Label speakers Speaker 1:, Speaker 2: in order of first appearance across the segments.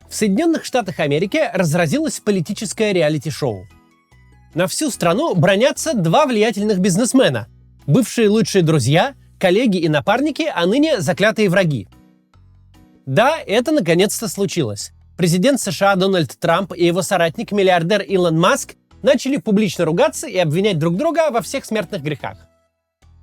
Speaker 1: В Соединенных Штатах Америки разразилось политическое реалити-шоу. На всю страну бранятся два влиятельных бизнесмена. Бывшие лучшие друзья, коллеги и напарники, а ныне заклятые враги. Да, это наконец-то случилось. Президент США Дональд Трамп и его соратник-миллиардер Илон Маск начали публично ругаться и обвинять друг друга во всех смертных грехах.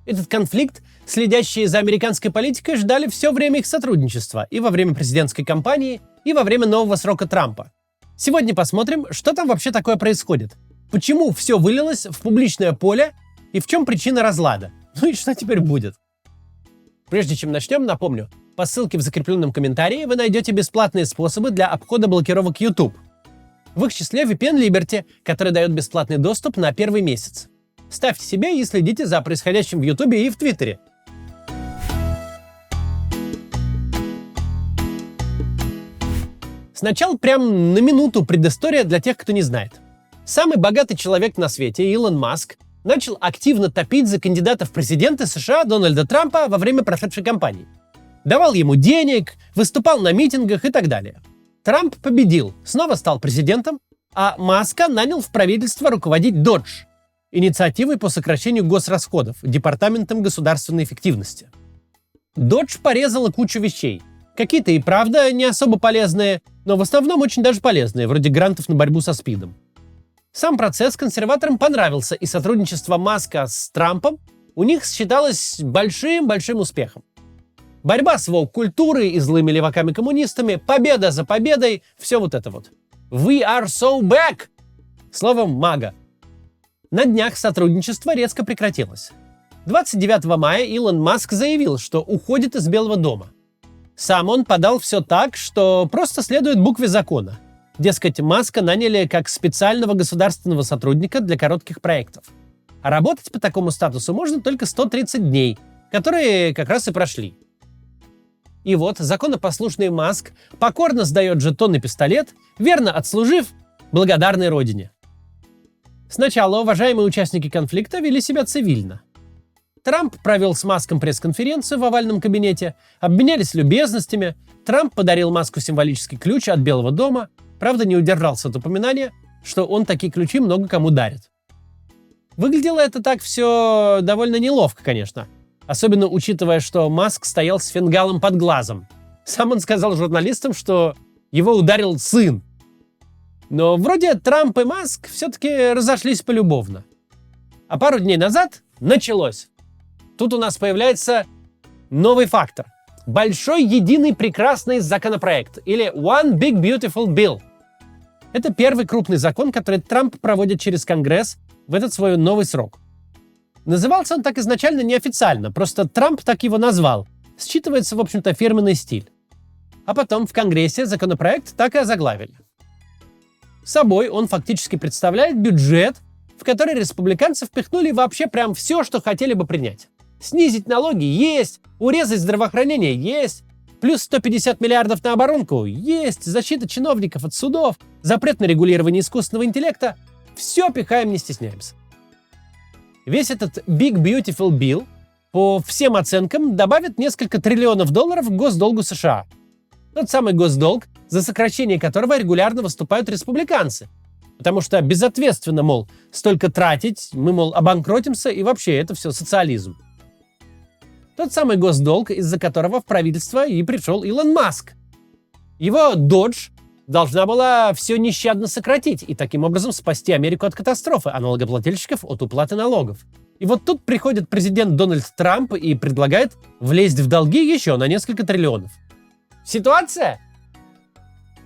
Speaker 1: Этот конфликт следящие за американской политикой ждали все время их сотрудничества и во время президентской кампании, и во время нового срока Трампа. Сегодня посмотрим, что там вообще такое происходит. Почему все вылилось в публичное поле и в чем причина разлада. Ну и что теперь будет? Прежде чем начнем, напомню, по ссылке в закрепленном комментарии вы найдете бесплатные способы для обхода блокировок YouTube. В их числе VPN Liberty, который дает бесплатный доступ на первый месяц. Ставьте себе и следите за происходящим в YouTube и в Твиттере. Сначала прям на минуту предыстория для тех, кто не знает. Самый богатый человек на свете, Илон Маск, начал активно топить за кандидата в президенты США Дональда Трампа во время прошедшей кампании. Давал ему денег, выступал на митингах и так далее. Трамп победил, снова стал президентом, а Маска нанял в правительство руководить Dodge, инициативой по сокращению госрасходов, Департаментом государственной эффективности. Dodge порезала кучу вещей. Какие-то и правда не особо полезные, но в основном очень даже полезные, вроде грантов на борьбу со СПИДом. Сам процесс консерваторам понравился, и сотрудничество Маска с Трампом у них считалось большим-большим успехом. Борьба с воук-культурой и злыми леваками-коммунистами, победа за победой, все вот это вот. We are so back! Словом, мага. На днях сотрудничество резко прекратилось. 29 мая Илон Маск заявил, что уходит из Белого дома. Сам он подал все так, что просто следует букве закона. Дескать, Маска наняли как специального государственного сотрудника для коротких проектов. А работать по такому статусу можно только 130 дней, которые как раз и прошли. И вот законопослушный Маск покорно сдает жетон и пистолет, верно отслужив благодарной родине. Сначала уважаемые участники конфликта вели себя цивильно. Трамп провел с Маском пресс-конференцию в овальном кабинете, обменялись любезностями, Трамп подарил Маску символический ключ от Белого дома, правда не удержался от упоминания, что он такие ключи много кому дарит. Выглядело это так все довольно неловко, конечно. Особенно учитывая, что Маск стоял с фингалом под глазом. Сам он сказал журналистам, что его ударил сын. Но вроде Трамп и Маск все-таки разошлись полюбовно. А пару дней назад началось. Тут у нас появляется новый фактор. Большой единый прекрасный законопроект, или One Big Beautiful Bill. Это первый крупный закон, который Трамп проводит через Конгресс в этот свой новый срок. Назывался он так изначально неофициально, просто Трамп так его назвал. Считывается, в общем-то, фирменный стиль. А потом в Конгрессе законопроект так и озаглавили. Собой он фактически представляет бюджет, в который республиканцы впихнули вообще прям все, что хотели бы принять. Снизить налоги есть, урезать здравоохранение есть, плюс 150 миллиардов на оборонку есть, защита чиновников от судов, запрет на регулирование искусственного интеллекта. Все пихаем, не стесняемся. Весь этот Big Beautiful Bill, по всем оценкам, добавит несколько триллионов долларов к госдолгу США. Тот самый госдолг, за сокращение которого регулярно выступают республиканцы. Потому что безответственно, мол, столько тратить, мы, мол, обанкротимся, и вообще это все социализм. Тот самый госдолг, из-за которого в правительство и пришел Илон Маск. Его Dodge должна была все нещадно сократить и таким образом спасти Америку от катастрофы, а налогоплательщиков от уплаты налогов. И вот тут приходит президент Дональд Трамп и предлагает влезть в долги еще на несколько триллионов. Ситуация?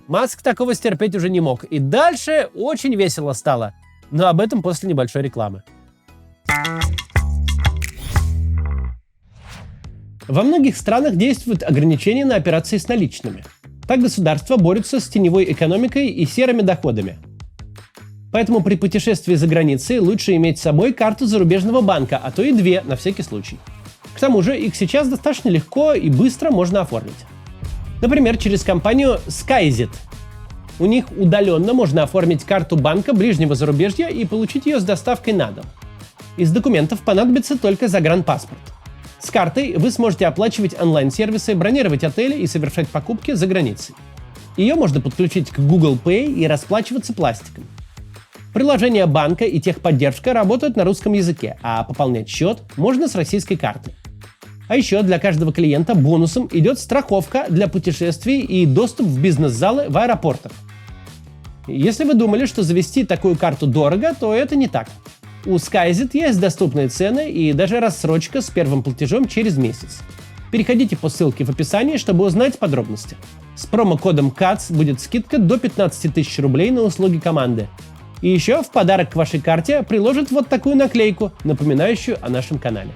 Speaker 1: Маск такого стерпеть уже не мог. И дальше очень весело стало. Но об этом после небольшой рекламы. Во многих странах действуют ограничения на операции с наличными. Так государства борются с теневой экономикой и серыми доходами. Поэтому при путешествии за границей лучше иметь с собой карту зарубежного банка, а то и две, на всякий случай. К тому же их сейчас достаточно легко и быстро можно оформить. Например, через компанию Skyzit. У них удаленно можно оформить карту банка ближнего зарубежья и получить ее с доставкой на дом. Из документов понадобится только загранпаспорт. С картой вы сможете оплачивать онлайн-сервисы, бронировать отели и совершать покупки за границей. Ее можно подключить к Google Pay и расплачиваться пластиком. Приложения банка и техподдержка работают на русском языке, а пополнять счет можно с российской карты. А еще для каждого клиента бонусом идет страховка для путешествий и доступ в бизнес-залы в аэропортах. Если вы думали, что завести такую карту дорого, то это не так. У Skyzit есть доступные цены и даже рассрочка с первым платежом через месяц. Переходите по ссылке в описании, чтобы узнать подробности. С промокодом CATS будет скидка до 15 тысяч рублей на услуги команды. И еще в подарок к вашей карте приложат вот такую наклейку, напоминающую о нашем канале.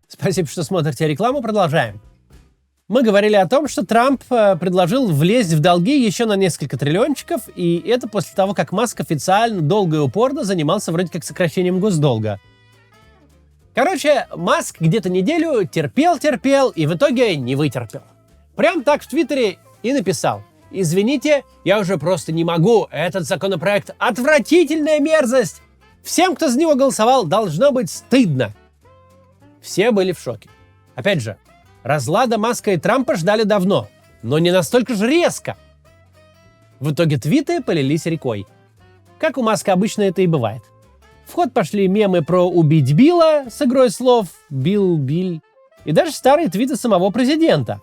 Speaker 1: Спасибо, что смотрите рекламу. Продолжаем. Мы говорили о том, что Трамп предложил влезть в долги еще на несколько триллиончиков, и это после того, как Маск официально долго и упорно занимался вроде как сокращением госдолга. Короче, Маск где-то неделю терпел и в итоге не вытерпел. Прям так в Твиттере и написал: «Извините, я уже просто не могу, этот законопроект — отвратительная мерзость! Всем, кто за него голосовал, должно быть стыдно!» Все были в шоке. Опять же, разлада Маска и Трампа ждали давно, но не настолько же резко. В итоге твиты полились рекой. Как у Маска обычно это и бывает. В ход пошли мемы про «убить Билла» с игрой слов «Билл», и даже старые твиты самого президента.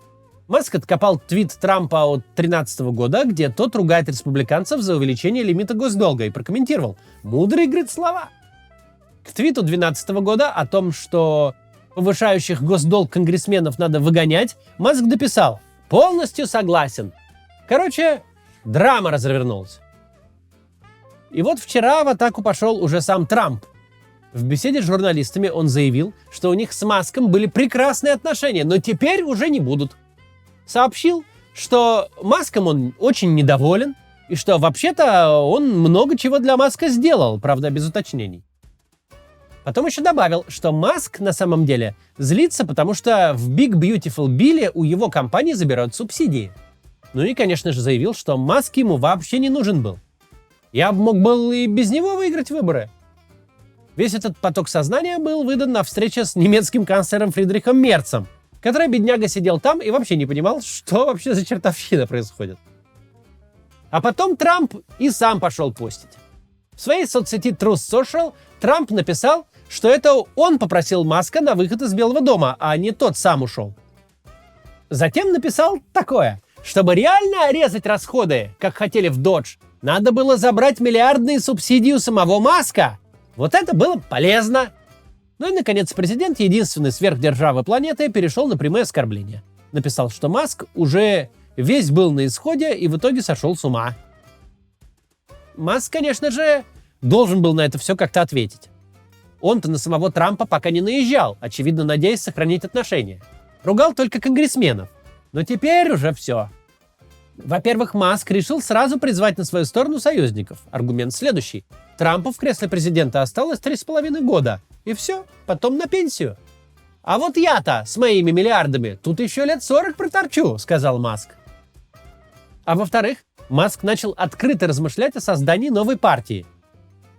Speaker 1: Маск откопал твит Трампа от 2013 года, где тот ругает республиканцев за увеличение лимита госдолга, и прокомментировал: «Мудрые, говорит, слова». К твиту 2012 года о том, что повышающих госдолг конгрессменов надо выгонять, Маск дописал: «Полностью согласен». Короче, драма развернулась. И вот вчера в атаку пошел уже сам Трамп. В беседе с журналистами он заявил, что у них с Маском были прекрасные отношения, но теперь уже не будут. Сообщил, что Маском он очень недоволен, и что вообще-то он много чего для Маска сделал, правда, без уточнений. Потом еще добавил, что Маск на самом деле злится, потому что в Big Beautiful Bill'е у его компании забирают субсидии. Ну и, конечно же, заявил, что Маск ему вообще не нужен был. Я мог был и без него выиграть выборы. Весь этот поток сознания был выдан на встрече с немецким канцлером Фридрихом Мерцем, который, бедняга, сидел там и вообще не понимал, что вообще за чертовщина происходит. А потом Трамп и сам пошел постить. В своей соцсети Truth Social Трамп написал, что это он попросил Маска на выход из Белого дома, а не тот сам ушел. Затем написал такое: чтобы реально резать расходы, как хотели в Dodge, надо было забрать миллиардные субсидии у самого Маска. Вот это было полезно. Ну и, наконец, президент единственной сверхдержавы планеты перешел на прямые оскорбления. Написал, что Маск уже весь был на исходе и в итоге сошел с ума. Маск, конечно же, должен был на это все как-то ответить. Он-то на самого Трампа пока не наезжал, очевидно, надеясь сохранить отношения. Ругал только конгрессменов. Но теперь уже все. Во-первых, Маск решил сразу призвать на свою сторону союзников. Аргумент следующий: Трампу в кресле президента осталось 3,5 года. И все, потом на пенсию. А вот я-то с моими миллиардами тут еще лет 40 проторчу, сказал Маск. А во-вторых, Маск начал открыто размышлять о создании новой партии.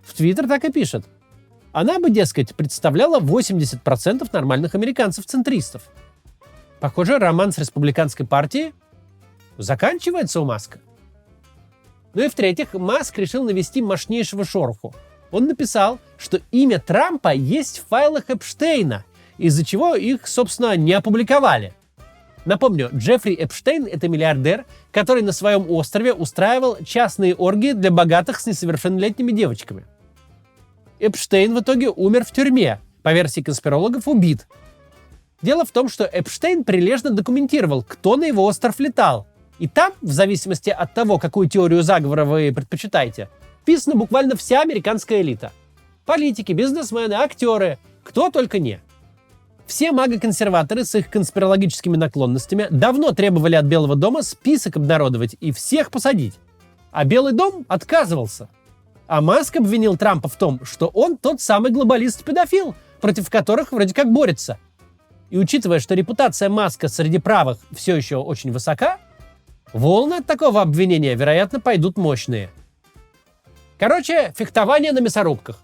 Speaker 1: В Твиттер так и пишет: она бы, дескать, представляла 80% нормальных американцев-центристов. Похоже, роман с республиканской партией заканчивается у Маска. Ну и в-третьих, Маск решил навести мощнейшего шороху. Он написал, что имя Трампа есть в файлах Эпштейна, из-за чего их, собственно, не опубликовали. Напомню, Джеффри Эпштейн — это миллиардер, который на своем острове устраивал частные оргии для богатых с несовершеннолетними девочками. Эпштейн в итоге умер в тюрьме, по версии конспирологов убит. Дело в том, что Эпштейн прилежно документировал, кто на его остров летал. И там, в зависимости от того, какую теорию заговора вы предпочитаете, вписана буквально вся американская элита. Политики, бизнесмены, актеры, кто только не. Все мага-консерваторы с их конспирологическими наклонностями давно требовали от Белого дома список обнародовать и всех посадить. А Белый дом отказывался. А Маск обвинил Трампа в том, что он тот самый глобалист-педофил, против которых вроде как борется. И учитывая, что репутация Маска среди правых все еще очень высока, волны от такого обвинения, вероятно, пойдут мощные. Короче, фехтование на мясорубках.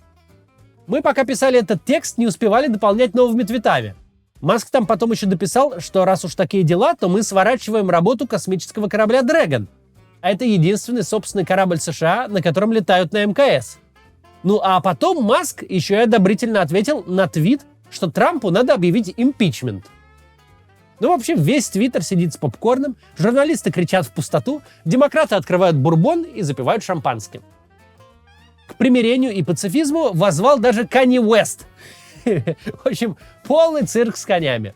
Speaker 1: Мы, пока писали этот текст, не успевали дополнять новыми твитами. Маск там потом еще дописал, что раз уж такие дела, то мы сворачиваем работу космического корабля Dragon. А это единственный собственный корабль США, на котором летают на МКС. Ну а потом Маск еще и одобрительно ответил на твит, что Трампу надо объявить импичмент. Ну, в общем, весь Твиттер сидит с попкорном, журналисты кричат в пустоту, демократы открывают бурбон и запивают шампанским. К примирению и пацифизму воззвал даже Канье Уэст. В общем, полный цирк с конями.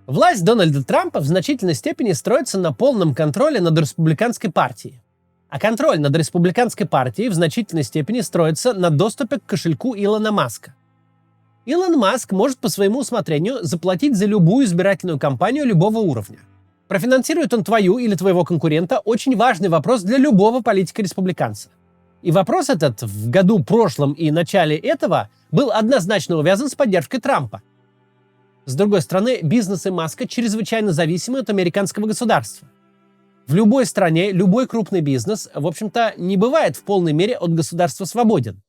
Speaker 1: Власть Дональда Трампа в значительной степени строится на полном контроле над республиканской партией. А контроль над республиканской партией в значительной степени строится на доступе к кошельку Илона Маска. Илон Маск может по своему усмотрению заплатить за любую избирательную кампанию любого уровня. Профинансирует он твою или твоего конкурента – очень важный вопрос для любого политика-республиканца. И вопрос этот в году прошлом и начале этого был однозначно увязан с поддержкой Трампа. С другой стороны, бизнесы Маска чрезвычайно зависимы от американского государства. В любой стране любой крупный бизнес, в общем-то, не бывает в полной мере от государства свободен.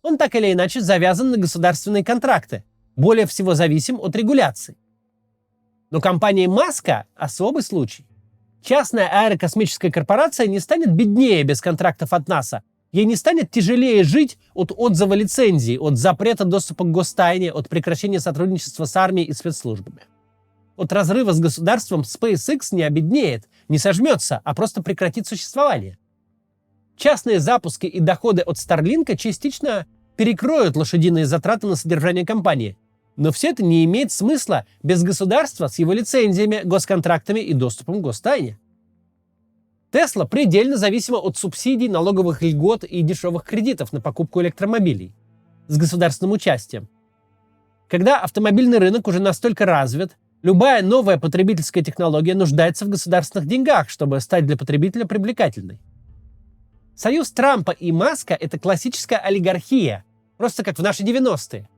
Speaker 1: Он так или иначе завязан на государственные контракты, более всего зависим от регуляций. Но компания Маска – особый случай. Частная аэрокосмическая корпорация не станет беднее без контрактов от НАСА, ей не станет тяжелее жить от отзыва лицензии, от запрета доступа к гостайне, от прекращения сотрудничества с армией и спецслужбами. От разрыва с государством SpaceX не обеднеет, не сожмется, а просто прекратит существование. Частные запуски и доходы от Starlink частично перекроют лошадиные затраты на содержание компании. Но все это не имеет смысла без государства с его лицензиями, госконтрактами и доступом к гостайне. Tesla предельно зависима от субсидий, налоговых льгот и дешевых кредитов на покупку электромобилей с государственным участием. Когда автомобильный рынок уже настолько развит, любая новая потребительская технология нуждается в государственных деньгах, чтобы стать для потребителя привлекательной. Союз Трампа и Маска – это классическая олигархия, просто как в наши 90-е.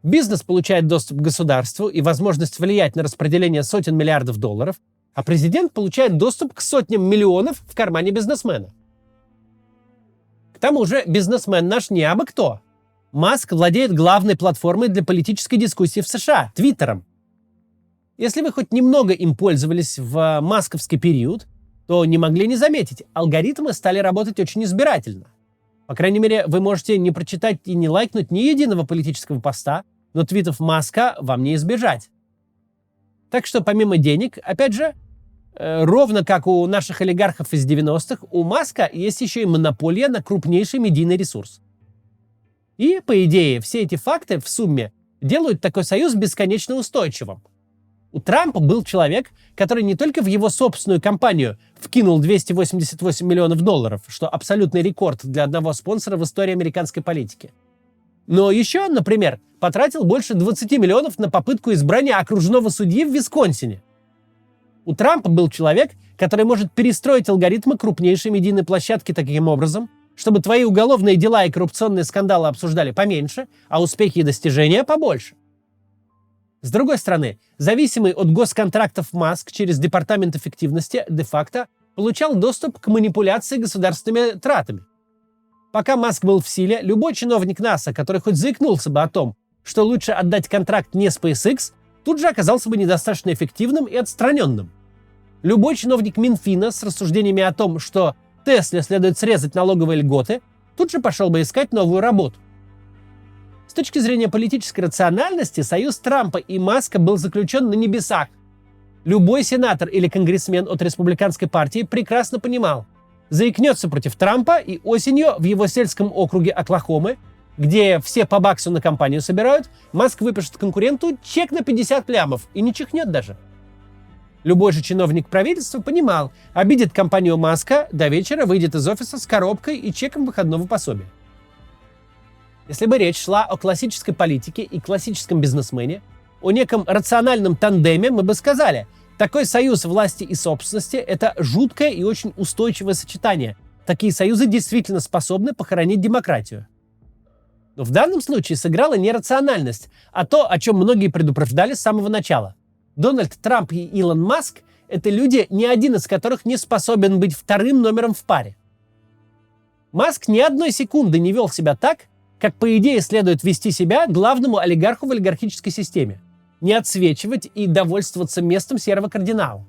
Speaker 1: Бизнес получает доступ к государству и возможность влиять на распределение сотен миллиардов долларов, а президент получает доступ к сотням миллионов в кармане бизнесмена. К тому же бизнесмен наш не абы кто. Маск владеет главной платформой для политической дискуссии в США – Твиттером. Если вы хоть немного им пользовались в масковский период, то не могли не заметить, алгоритмы стали работать очень избирательно. По крайней мере, вы можете не прочитать и не лайкнуть ни единого политического поста, но твитов Маска вам не избежать. Так что помимо денег, опять же, ровно как у наших олигархов из 90-х, у Маска есть еще и монополия на крупнейший медийный ресурс. И, по идее, все эти факты в сумме делают такой союз бесконечно устойчивым. У Трампа был человек, который не только в его собственную компанию вкинул 288 миллионов долларов, что абсолютный рекорд для одного спонсора в истории американской политики, но еще, например, потратил больше 20 миллионов на попытку избрания окружного судьи в Висконсине. У Трампа был человек, который может перестроить алгоритмы крупнейшей медийной площадки таким образом, чтобы твои уголовные дела и коррупционные скандалы обсуждали поменьше, а успехи и достижения побольше. С другой стороны, зависимый от госконтрактов Маск через Департамент эффективности де-факто получал доступ к манипуляции государственными тратами. Пока Маск был в силе, любой чиновник НАСА, который хоть заикнулся бы о том, что лучше отдать контракт не SpaceX, тут же оказался бы недостаточно эффективным и отстраненным. Любой чиновник Минфина с рассуждениями о том, что Тесле следует срезать налоговые льготы, тут же пошел бы искать новую работу. С точки зрения политической рациональности, союз Трампа и Маска был заключен на небесах. Любой сенатор или конгрессмен от республиканской партии прекрасно понимал, заикнется против Трампа, и осенью в его сельском округе Оклахомы, где все по баксу на компанию собирают, Маск выпишет конкуренту чек на 50 лямов и не чихнет даже. Любой же чиновник правительства понимал, обидит компанию Маска, до вечера выйдет из офиса с коробкой и чеком выходного пособия. Если бы речь шла о классической политике и классическом бизнесмене, о неком рациональном тандеме, мы бы сказали, такой союз власти и собственности – это жуткое и очень устойчивое сочетание. Такие союзы действительно способны похоронить демократию. Но в данном случае сыграла не рациональность, а то, о чем многие предупреждали с самого начала. Дональд Трамп и Илон Маск – это люди, ни один из которых не способен быть вторым номером в паре. Маск ни одной секунды не вел себя так, как по идее следует вести себя главному олигарху в олигархической системе. Не отсвечивать и довольствоваться местом серого кардинала.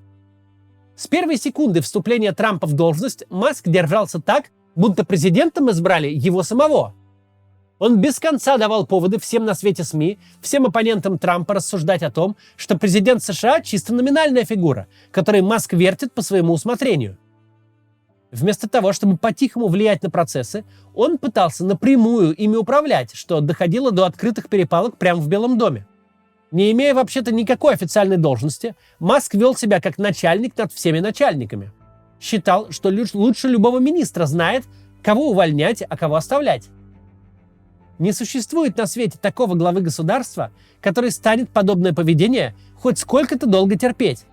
Speaker 1: С первой секунды вступления Трампа в должность Маск держался так, будто президентом избрали его самого. Он без конца давал поводы всем на свете СМИ, всем оппонентам Трампа рассуждать о том, что президент США чисто номинальная фигура, которой Маск вертит по своему усмотрению. Вместо того, чтобы по-тихому влиять на процессы, он пытался напрямую ими управлять, что доходило до открытых перепалок прямо в Белом доме. Не имея вообще-то никакой официальной должности, Маск вел себя как начальник над всеми начальниками. Считал, что лучше любого министра знает, кого увольнять, а кого оставлять. Не существует на свете такого главы государства, который станет подобное поведение хоть сколько-то долго терпеть.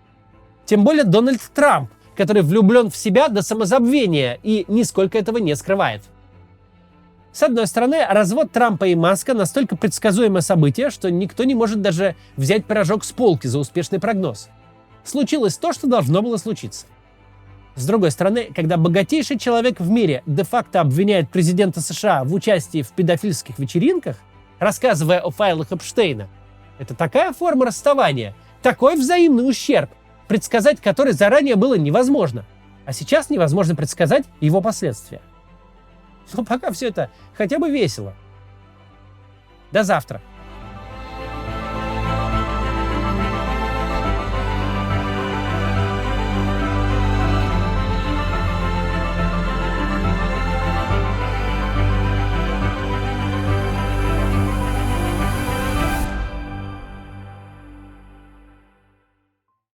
Speaker 1: Тем более Дональд Трамп, который влюблен в себя до самозабвения и нисколько этого не скрывает. С одной стороны, развод Трампа и Маска настолько предсказуемое событие, что никто не может даже взять пирожок с полки за успешный прогноз. Случилось то, что должно было случиться. С другой стороны, когда богатейший человек в мире де-факто обвиняет президента США в участии в педофильских вечеринках, рассказывая о файлах Эпштейна, это такая форма расставания, такой взаимный ущерб, предсказать который заранее было невозможно, а сейчас невозможно предсказать его последствия. Но пока все это хотя бы весело. До завтра.